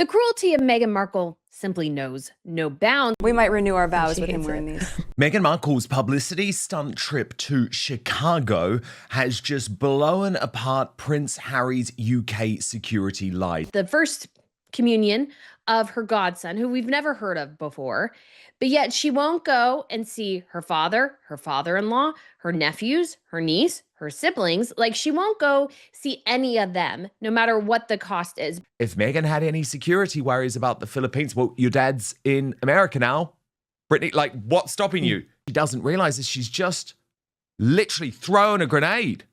The cruelty of Meghan Markle simply knows no bounds. We might renew our vows She with him hates wearing it. these. Meghan Markle's publicity stunt trip to Chicago has just blown apart Prince Harry's UK security lie. The first communion of her godson, who we've never heard of before, but yet she won't go and see her father, her father-in-law, her nephews, her niece, her siblings. Like, she won't go see any of them, no matter what the cost is. If Meghan had any security worries about the Philippines, well, your dad's in America now. Brittany, like, what's stopping you? She doesn't realize that she's just literally thrown a grenade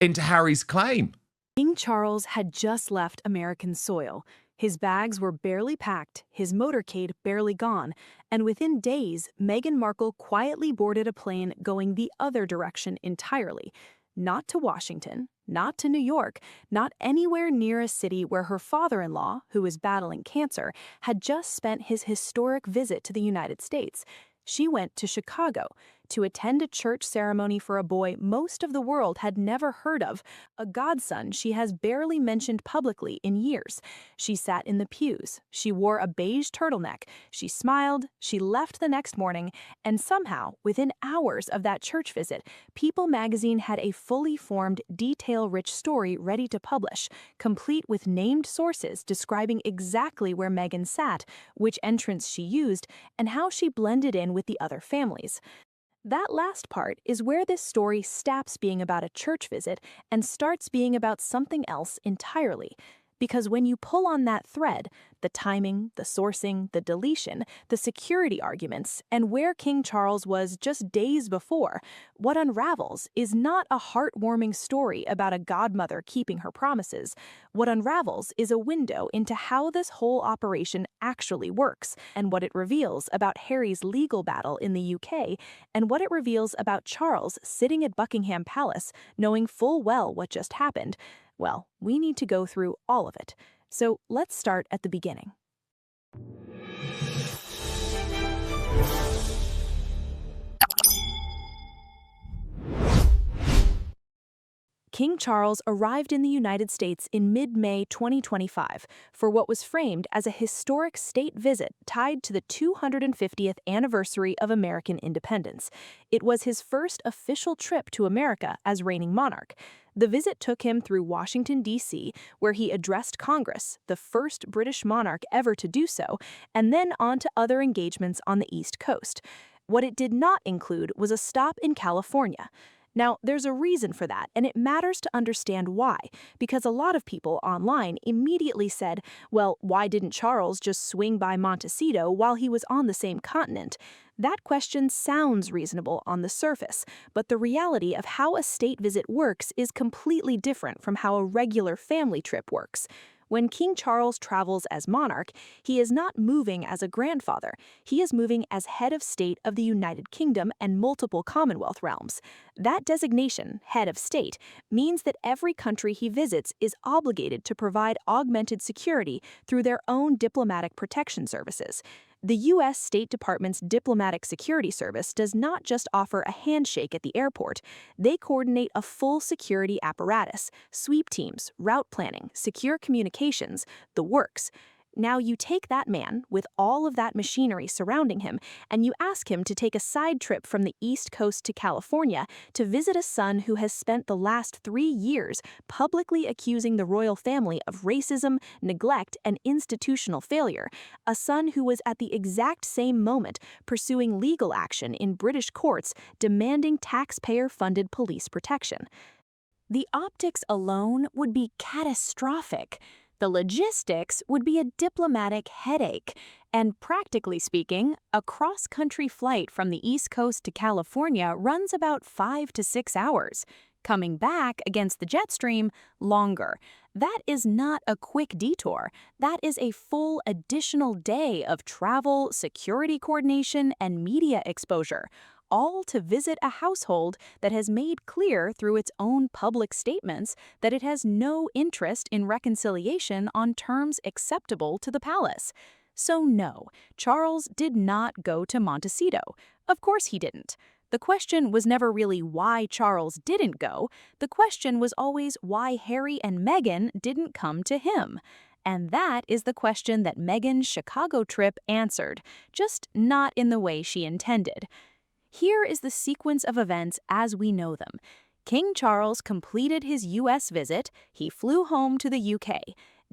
into Harry's claim. King Charles had just left American soil. His bags were barely packed, his motorcade barely gone, and within days, Meghan Markle quietly boarded a plane going the other direction entirely. Not to Washington, not to New York, not anywhere near a city where her father-in-law, who was battling cancer, had just spent his historic visit to the United States. She went to Chicago to attend a church ceremony for a boy most of the world had never heard of, a godson she has barely mentioned publicly in years. She sat in the pews, she wore a beige turtleneck, she smiled, she left the next morning, and somehow, within hours of that church visit, People magazine had a fully formed, detail-rich story ready to publish, complete with named sources describing exactly where Meghan sat, which entrance she used, and how she blended in with the other families. That last part is where this story stops being about a church visit and starts being about something else entirely. Because when you pull on that thread, the timing, the sourcing, the deletion, the security arguments, and where King Charles was just days before, what unravels is not a heartwarming story about a godmother keeping her promises. What unravels is a window into how this whole operation actually works, and what it reveals about Harry's legal battle in the UK, and what it reveals about Charles sitting at Buckingham Palace, knowing full well what just happened. Well, we need to go through all of it. So let's start at the beginning. King Charles arrived in the United States in mid-May 2025 for what was framed as a historic state visit tied to the 250th anniversary of American independence. It was his first official trip to America as reigning monarch. The visit took him through Washington, D.C., where he addressed Congress, the first British monarch ever to do so, and then on to other engagements on the East Coast. What it did not include was a stop in California. Now, there's a reason for that, and it matters to understand why, because a lot of people online immediately said, well, why didn't Charles just swing by Montecito while he was on the same continent? That question sounds reasonable on the surface, but the reality of how a state visit works is completely different from how a regular family trip works. When King Charles travels as monarch, he is not moving as a grandfather. He is moving as head of state of the United Kingdom and multiple Commonwealth realms. That designation, head of state, means that every country he visits is obligated to provide augmented security through their own diplomatic protection services. The U.S. State Department's Diplomatic Security Service does not just offer a handshake at the airport. They coordinate a full security apparatus, sweep teams, route planning, secure communications, the works. Now you take that man, with all of that machinery surrounding him, and you ask him to take a side trip from the East Coast to California to visit a son who has spent the last 3 years publicly accusing the royal family of racism, neglect, and institutional failure, a son who was at the exact same moment pursuing legal action in British courts demanding taxpayer-funded police protection. The optics alone would be catastrophic. The logistics would be a diplomatic headache, and practically speaking, a cross-country flight from the East Coast to California runs about 5 to 6 hours. Coming back against the jet stream, longer. That is not a quick detour. That is a full additional day of travel, security coordination, and media exposure, all to visit a household that has made clear through its own public statements that it has no interest in reconciliation on terms acceptable to the palace. So no, Charles did not go to Montecito. Of course he didn't. The question was never really why Charles didn't go. The question was always why Harry and Meghan didn't come to him. And that is the question that Meghan's Chicago trip answered, just not in the way she intended. Here is the sequence of events as we know them. King Charles completed his U.S. visit. He flew home to the U.K.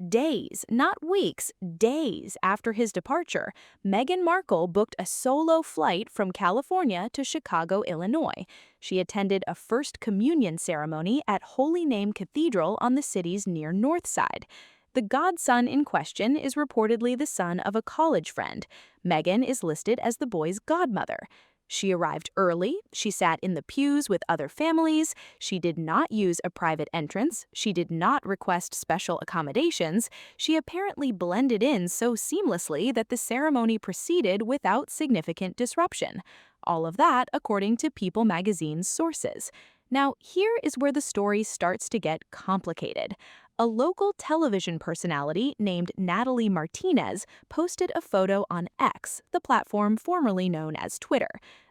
Days, not weeks, days after his departure, Meghan Markle booked a solo flight from California to Chicago, Illinois. She attended a First Communion ceremony at Holy Name Cathedral on the city's near north side. The godson in question is reportedly the son of a college friend. Meghan is listed as the boy's godmother. She arrived early, she sat in the pews with other families, she did not use a private entrance, she did not request special accommodations, she apparently blended in so seamlessly that the ceremony proceeded without significant disruption. All of that according to People magazine's sources. Now, here is where the story starts to get complicated. A local television personality named Natalie Martinez posted a photo on X, the platform formerly known as Twitter.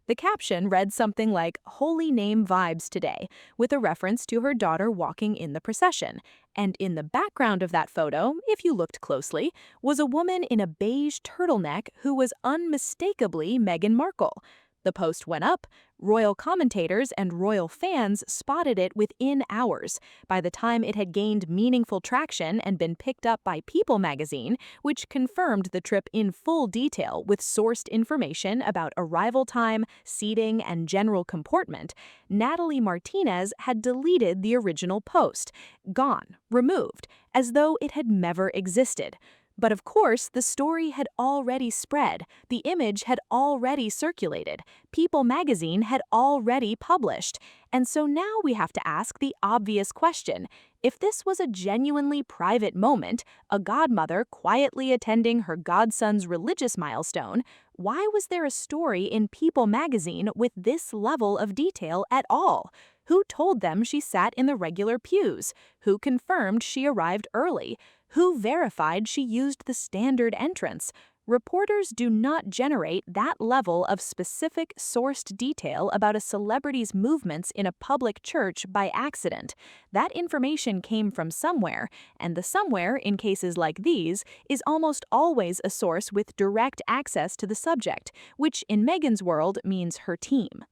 The caption read something like, "Holy Name vibes today," with a reference to her daughter walking in the procession. And in the background of that photo, if you looked closely, was a woman in a beige turtleneck who was unmistakably Meghan Markle. The post went up, royal commentators and royal fans spotted it within hours. By the time it had gained meaningful traction and been picked up by People magazine, which confirmed the trip in full detail with sourced information about arrival time, seating, and general comportment, Natalie Martinez had deleted the original post, gone, removed, as though it had never existed. But of course, the story had already spread, the image had already circulated, People magazine had already published, and so now we have to ask the obvious question. If this was a genuinely private moment, a godmother quietly attending her godson's religious milestone, why was there a story in People magazine with this level of detail at all? Who told them she sat in the regular pews? Who confirmed she arrived early? Who verified she used the standard entrance? Reporters do not generate that level of specific sourced detail about a celebrity's movements in a public church by accident. That information came from somewhere, and the somewhere, in cases like these, is almost always a source with direct access to the subject, which in Meghan's world means her team.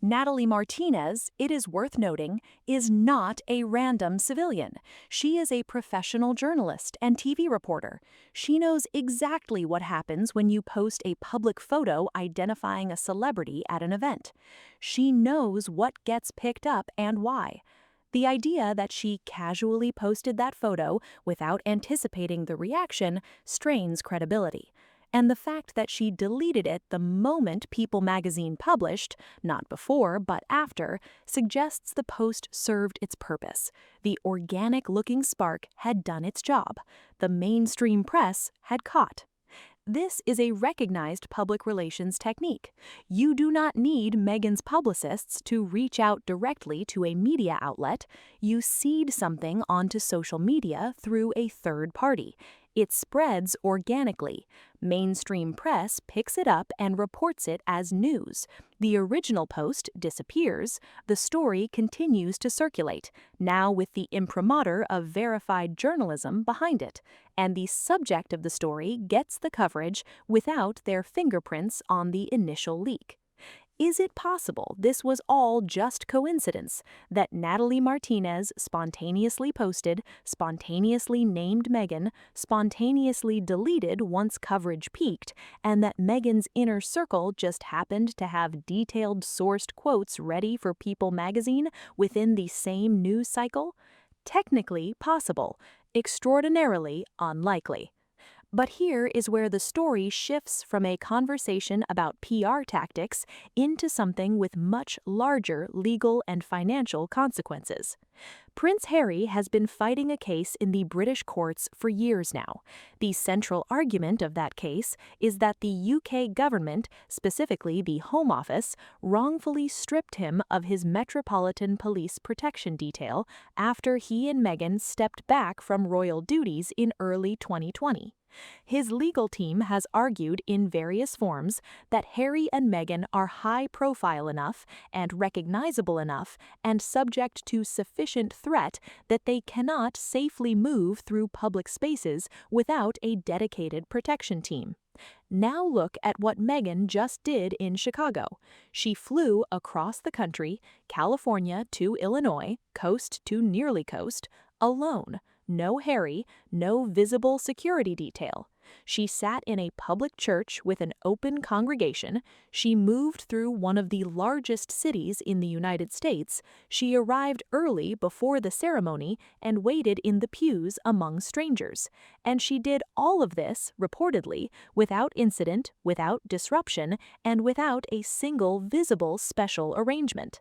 Natalie Martinez, it is worth noting, is not a random civilian. She is a professional journalist and TV reporter. She knows exactly what happens when you post a public photo identifying a celebrity at an event. She knows what gets picked up and why. The idea that she casually posted that photo without anticipating the reaction strains credibility. And the fact that she deleted it the moment People magazine published, not before but after, suggests the post served its purpose. The organic-looking spark had done its job. The mainstream press had caught. This is a recognized public relations technique. You do not need Meghan's publicists to reach out directly to a media outlet. You seed something onto social media through a third party. It spreads organically. Mainstream press picks it up and reports it as news. The original post disappears. The story continues to circulate, now with the imprimatur of verified journalism behind it. And the subject of the story gets the coverage without their fingerprints on the initial leak. Is it possible this was all just coincidence, that Natalie Martinez spontaneously posted, spontaneously named Meghan, spontaneously deleted once coverage peaked, and that Meghan's inner circle just happened to have detailed sourced quotes ready for People magazine within the same news cycle? Technically possible, extraordinarily unlikely. But here is where the story shifts from a conversation about PR tactics into something with much larger legal and financial consequences. Prince Harry has been fighting a case in the British courts for years now. The central argument of that case is that the UK government, specifically the Home Office, wrongfully stripped him of his Metropolitan Police Protection Detail after he and Meghan stepped back from royal duties in early 2020. His legal team has argued in various forms that Harry and Meghan are high profile enough and recognizable enough and subject to sufficient threat that they cannot safely move through public spaces without a dedicated protection team. Now look at what Meghan just did in Chicago. She flew across the country, California to Illinois, coast to nearly coast, alone. No Harry, no visible security detail. She sat in a public church with an open congregation. She moved through one of the largest cities in the United States. She arrived early before the ceremony and waited in the pews among strangers. And she did all of this, reportedly, without incident, without disruption, and without a single visible special arrangement.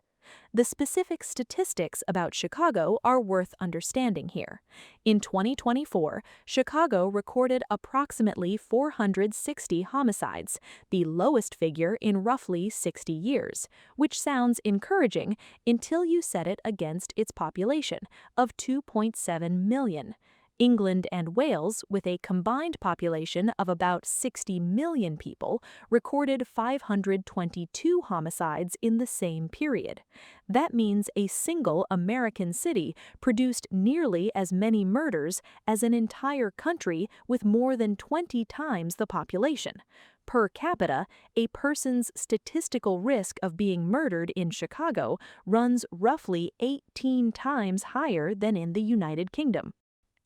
The specific statistics about Chicago are worth understanding here. In 2024, Chicago recorded approximately 460 homicides, the lowest figure in roughly 60 years, which sounds encouraging until you set it against its population of 2.7 million. England and Wales, with a combined population of about 60 million people, recorded 522 homicides in the same period. That means a single American city produced nearly as many murders as an entire country with more than 20 times the population. Per capita, a person's statistical risk of being murdered in Chicago runs roughly 18 times higher than in the United Kingdom.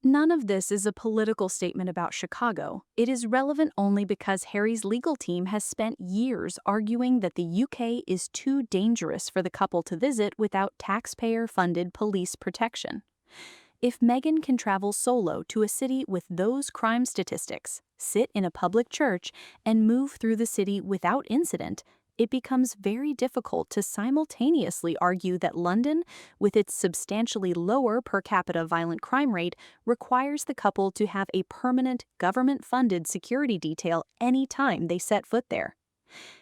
None of this is a political statement about Chicago. It is relevant only because Harry's legal team has spent years arguing that the UK is too dangerous for the couple to visit without taxpayer-funded police protection. If Meghan can travel solo to a city with those crime statistics, sit in a public church, and move through the city without incident, it becomes very difficult to simultaneously argue that London, with its substantially lower per capita violent crime rate, requires the couple to have a permanent government-funded security detail any time they set foot there.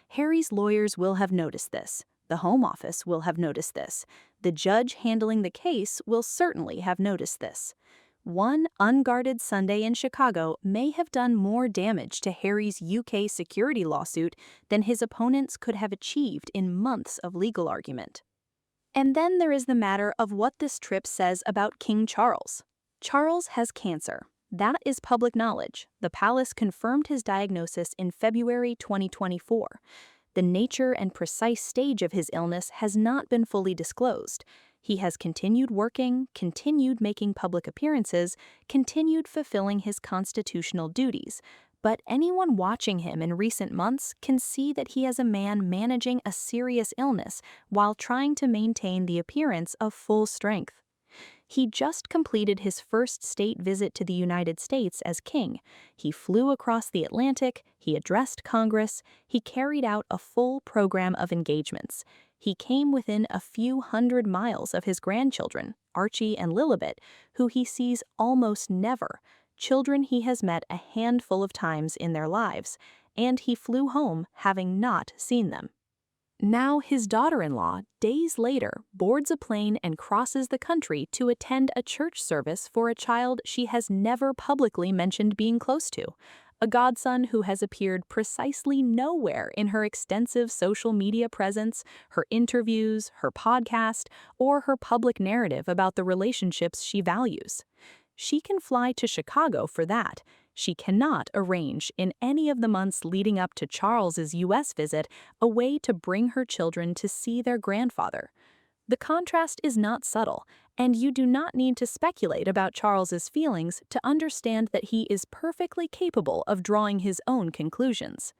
Harry's lawyers will have noticed this. The Home Office will have noticed this. The judge handling the case will certainly have noticed this. One unguarded Sunday in Chicago may have done more damage to Harry's UK security lawsuit than his opponents could have achieved in months of legal argument. And then there is the matter of what this trip says about King Charles. Charles has cancer. That is public knowledge. The palace confirmed his diagnosis in February 2024. The nature and precise stage of his illness has not been fully disclosed. He has continued working, continued making public appearances, continued fulfilling his constitutional duties. But anyone watching him in recent months can see that he is a man managing a serious illness while trying to maintain the appearance of full strength. He just completed his first state visit to the United States as king. He flew across the Atlantic, he addressed Congress, he carried out a full program of engagements. He came within a few hundred miles of his grandchildren, Archie and Lilibet, who he sees almost never, children he has met a handful of times in their lives, and he flew home having not seen them. Now his daughter-in-law, days later, boards a plane and crosses the country to attend a church service for a child she has never publicly mentioned being close to, a godson who has appeared precisely nowhere in her extensive social media presence, her interviews, her podcast, or her public narrative about the relationships she values. She can fly to Chicago for that. She cannot arrange, in any of the months leading up to Charles's U.S. visit, a way to bring her children to see their grandfather. The contrast is not subtle, and you do not need to speculate about Charles's feelings to understand that he is perfectly capable of drawing his own conclusions.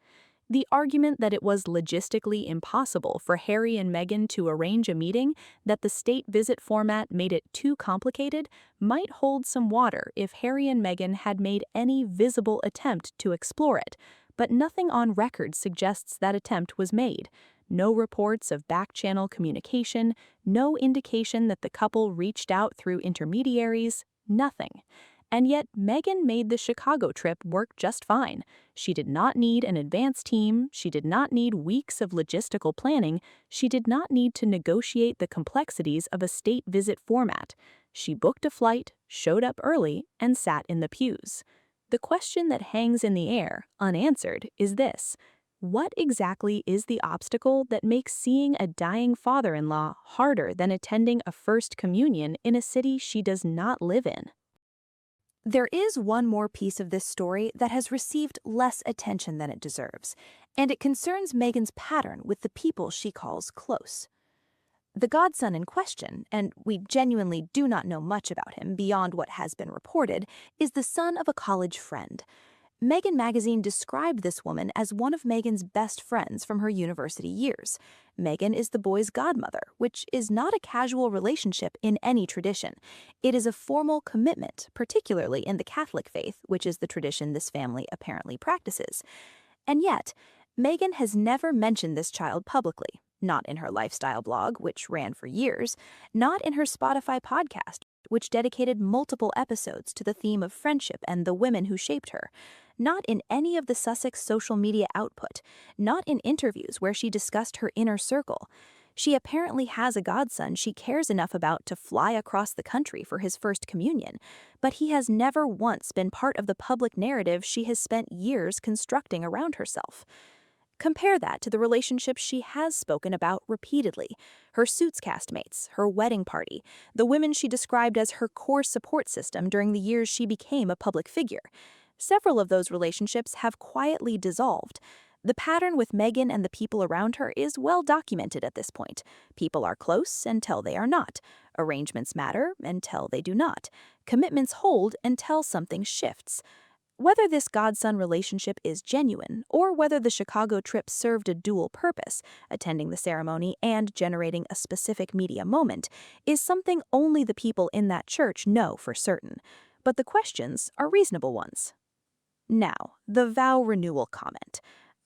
The argument that it was logistically impossible for Harry and Meghan to arrange a meeting, that the state visit format made it too complicated, might hold some water if Harry and Meghan had made any visible attempt to explore it, but nothing on record suggests that attempt was made. No reports of back-channel communication, no indication that the couple reached out through intermediaries, nothing. And yet, Meghan made the Chicago trip work just fine. She did not need an advance team, she did not need weeks of logistical planning, she did not need to negotiate the complexities of a state visit format. She booked a flight, showed up early, and sat in the pews. The question that hangs in the air, unanswered, is this: what exactly is the obstacle that makes seeing a dying father-in-law harder than attending a First Communion in a city she does not live in? There is one more piece of this story that has received less attention than it deserves, and it concerns Meghan's pattern with the people she calls close. The godson in question, and we genuinely do not know much about him beyond what has been reported, is the son of a college friend. Meghan magazine described this woman as one of Meghan's best friends from her university years. Meghan is the boy's godmother, which is not a casual relationship in any tradition. It is a formal commitment, particularly in the Catholic faith, which is the tradition this family apparently practices. And yet, Meghan has never mentioned this child publicly, not in her lifestyle blog, which ran for years, not in her Spotify podcast, which dedicated multiple episodes to the theme of friendship and the women who shaped her, not in any of the Sussex social media output, not in interviews where she discussed her inner circle. She apparently has a godson she cares enough about to fly across the country for his first communion, but he has never once been part of the public narrative she has spent years constructing around herself. Compare that to the relationships she has spoken about repeatedly: her Suits castmates, her wedding party, the women she described as her core support system during the years she became a public figure. Several of those relationships have quietly dissolved. The pattern with Meghan and the people around her is well documented at this point. People are close until they are not. Arrangements matter until they do not. Commitments hold until something shifts. Whether this godson relationship is genuine, or whether the Chicago trip served a dual purpose, attending the ceremony and generating a specific media moment, is something only the people in that church know for certain. But the questions are reasonable ones. Now, the vow renewal comment.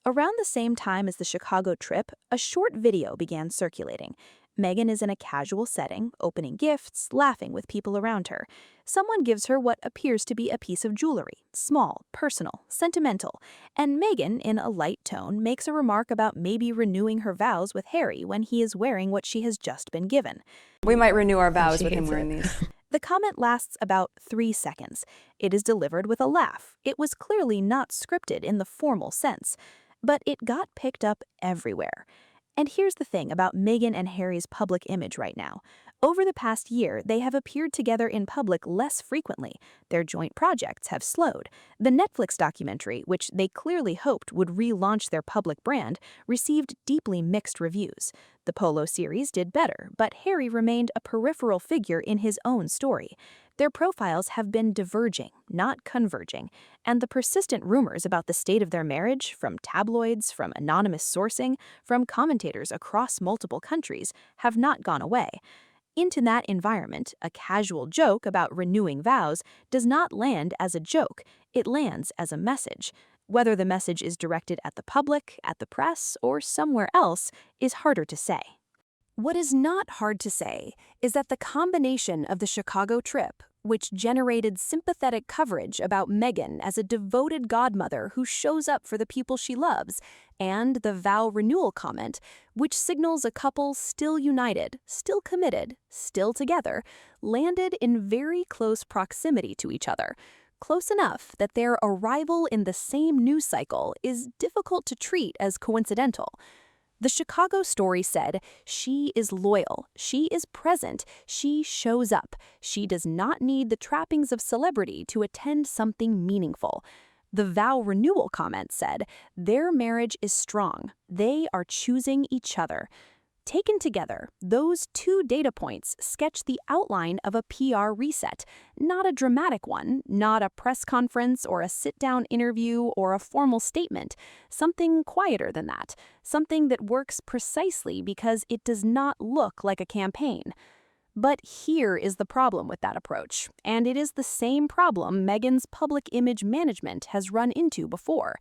Around the same time as the Chicago trip, a short video began circulating. Meghan is in a casual setting, opening gifts, laughing with people around her. Someone gives her what appears to be a piece of jewelry, small, personal, sentimental, and Meghan, in a light tone, makes a remark about maybe renewing her vows with Harry when he is wearing what she has just been given. We might renew our vows She with him hates wearing it. these. The comment lasts about 3 seconds. It is delivered with a laugh. It was clearly not scripted in the formal sense, but it got picked up everywhere. And here's the thing about Meghan and Harry's public image right now. Over the past year, they have appeared together in public less frequently. Their joint projects have slowed. The Netflix documentary, which they clearly hoped would relaunch their public brand, received deeply mixed reviews. The Polo series did better, but Harry remained a peripheral figure in his own story. Their profiles have been diverging, not converging, and the persistent rumors about the state of their marriage, from tabloids, from anonymous sourcing, from commentators across multiple countries, have not gone away. Into that environment, a casual joke about renewing vows does not land as a joke, it lands as a message. Whether the message is directed at the public, at the press, or somewhere else is harder to say. What is not hard to say is that the combination of the Chicago trip, which generated sympathetic coverage about Meghan as a devoted godmother who shows up for the people she loves, and the vow renewal comment, which signals a couple still united, still committed, still together, landed in very close proximity to each other. Close enough that their arrival in the same news cycle is difficult to treat as coincidental. The Chicago story said, she is loyal, she is present, she shows up, she does not need the trappings of celebrity to attend something meaningful. The vow renewal comment said, their marriage is strong, they are choosing each other. Taken together, those two data points sketch the outline of a PR reset, not a dramatic one, not a press conference or a sit-down interview or a formal statement, something quieter than that, something that works precisely because it does not look like a campaign. But here is the problem with that approach, and it is the same problem Meghan's public image management has run into before.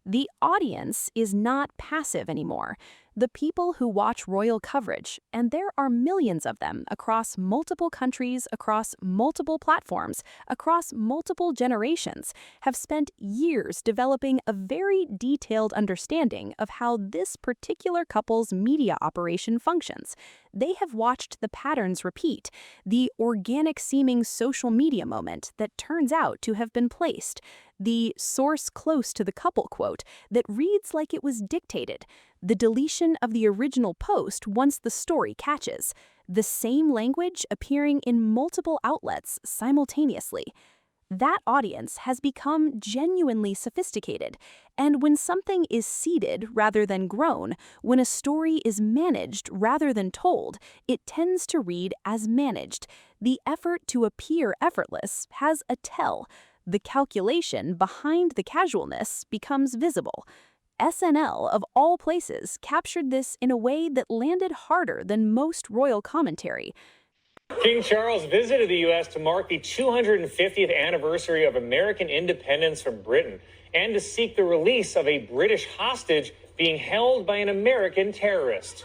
The audience is not passive anymore. The people who watch royal coverage, and there are millions of them across multiple countries, across multiple platforms, across multiple generations, have spent years developing a very detailed understanding of how this particular couple's media operation functions. They have watched the patterns repeat, the organic-seeming social media moment that turns out to have been placed. The source close to the couple quote that reads like it was dictated, the deletion of the original post once the story catches, the same language appearing in multiple outlets simultaneously. That audience has become genuinely sophisticated, and when something is seeded rather than grown, when a story is managed rather than told, it tends to read as managed. The effort to appear effortless has a tell. The calculation behind the casualness becomes visible. SNL, of all places, captured this in a way that landed harder than most royal commentary. King Charles visited the U.S. to mark the 250th anniversary of American independence from Britain and to seek the release of a British hostage being held by an American terrorist.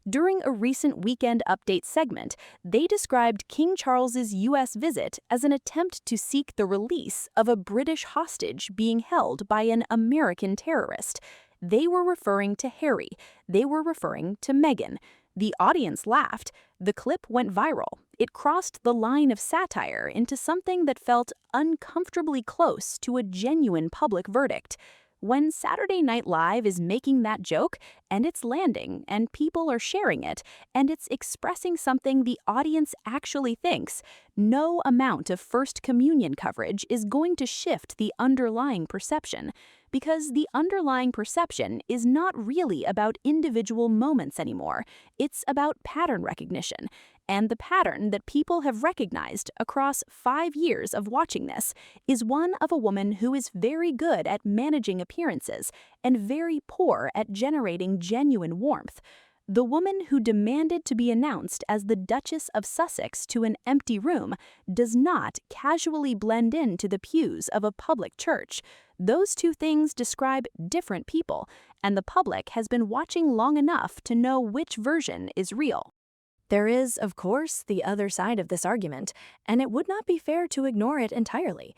During a recent Weekend Update segment, they described King Charles's U.S. visit as an attempt to seek the release of a British hostage being held by an American terrorist. They were referring to Harry. They were referring to Meghan. The audience laughed. The clip went viral. It crossed the line of satire into something that felt uncomfortably close to a genuine public verdict. When Saturday Night Live is making that joke, and it's landing, and people are sharing it, and it's expressing something the audience actually thinks, no amount of First Communion coverage is going to shift the underlying perception. Because the underlying perception is not really about individual moments anymore. It's about pattern recognition. And the pattern that people have recognized across 5 years of watching this is one of a woman who is very good at managing appearances and very poor at generating genuine warmth. The woman who demanded to be announced as the Duchess of Sussex to an empty room does not casually blend into the pews of a public church. Those two things describe different people, and the public has been watching long enough to know which version is real. There is, of course, the other side of this argument, and it would not be fair to ignore it entirely.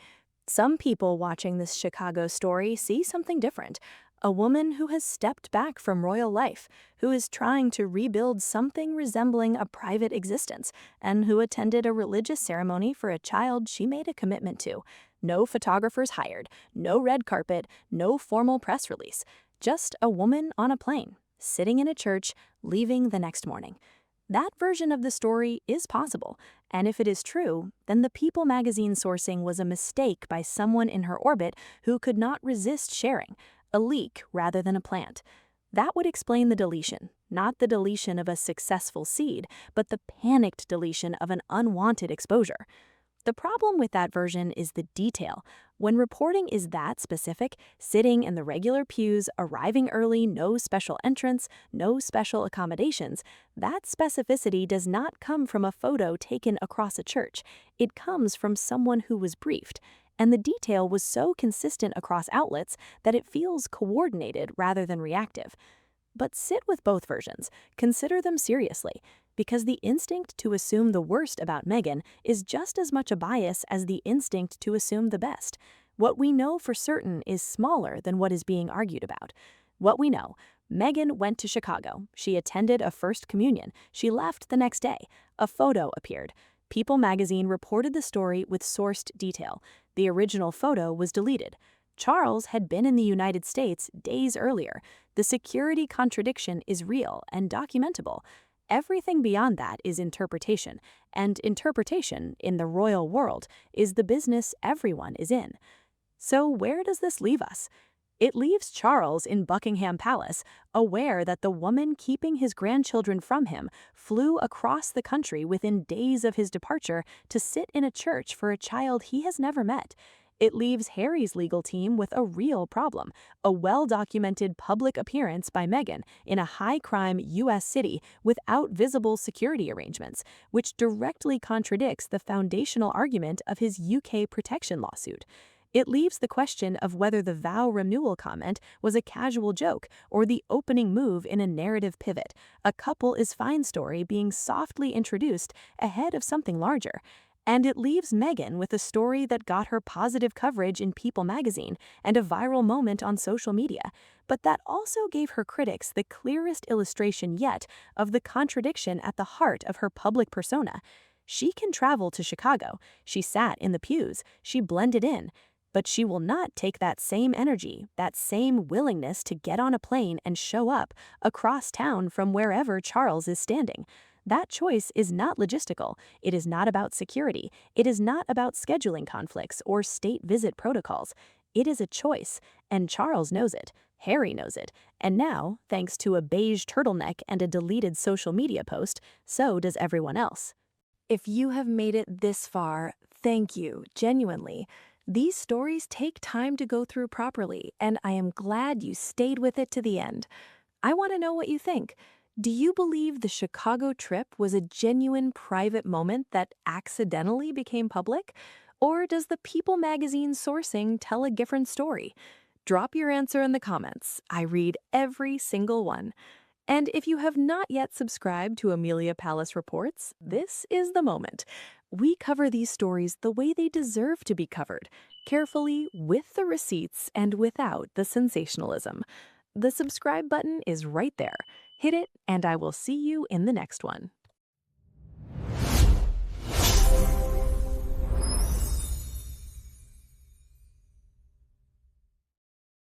Some people watching this Chicago story see something different. A woman who has stepped back from royal life, who is trying to rebuild something resembling a private existence, and who attended a religious ceremony for a child she made a commitment to. No photographers hired, no red carpet, no formal press release. Just a woman on a plane, sitting in a church, leaving the next morning. That version of the story is possible, and if it is true, then the People magazine sourcing was a mistake by someone in her orbit who could not resist sharing, a leak rather than a plant. That would explain the deletion, not the deletion of a successful seed, but the panicked deletion of an unwanted exposure. The problem with that version is the detail. When reporting is that specific, sitting in the regular pews, arriving early, no special entrance, no special accommodations, that specificity does not come from a photo taken across a church. It comes from someone who was briefed. And the detail was so consistent across outlets that it feels coordinated rather than reactive. But sit with both versions, consider them seriously, because the instinct to assume the worst about Meghan is just as much a bias as the instinct to assume the best. What we know for certain is smaller than what is being argued about. What we know: Meghan went to Chicago, she attended a First Communion, she left the next day, a photo appeared. People magazine reported the story with sourced detail. The original photo was deleted. Charles had been in the United States days earlier. The security contradiction is real and documentable. Everything beyond that is interpretation, and interpretation, in the royal world, is the business everyone is in. So where does this leave us? It leaves Charles in Buckingham Palace, aware that the woman keeping his grandchildren from him flew across the country within days of his departure to sit in a church for a child he has never met. It leaves Harry's legal team with a real problem: a well-documented public appearance by Meghan in a high-crime U.S. city without visible security arrangements, which directly contradicts the foundational argument of his UK protection lawsuit. It leaves the question of whether the vow renewal comment was a casual joke or the opening move in a narrative pivot, a couple is fine story being softly introduced ahead of something larger. And it leaves Meghan with a story that got her positive coverage in People magazine and a viral moment on social media, but that also gave her critics the clearest illustration yet of the contradiction at the heart of her public persona. She can travel to Chicago. She sat in the pews. She blended in. But she will not take that same energy, that same willingness to get on a plane and show up across town from wherever Charles is standing. That choice is not logistical. It is not about security. It is not about scheduling conflicts or state visit protocols. It is a choice, and Charles knows it. Harry knows it. And now, thanks to a beige turtleneck and a deleted social media post, so does everyone else. If you have made it this far, thank you, genuinely. These stories take time to go through properly, and I am glad you stayed with it to the end. I want to know what you think. Do you believe the Chicago trip was a genuine private moment that accidentally became public? Or does the People magazine sourcing tell a different story? Drop your answer in the comments. I read every single one. And if you have not yet subscribed to Amelia Palace Reports, this is the moment. We cover these stories the way they deserve to be covered, carefully, with the receipts and without the sensationalism. The subscribe button is right there. Hit it, and I will see you in the next one.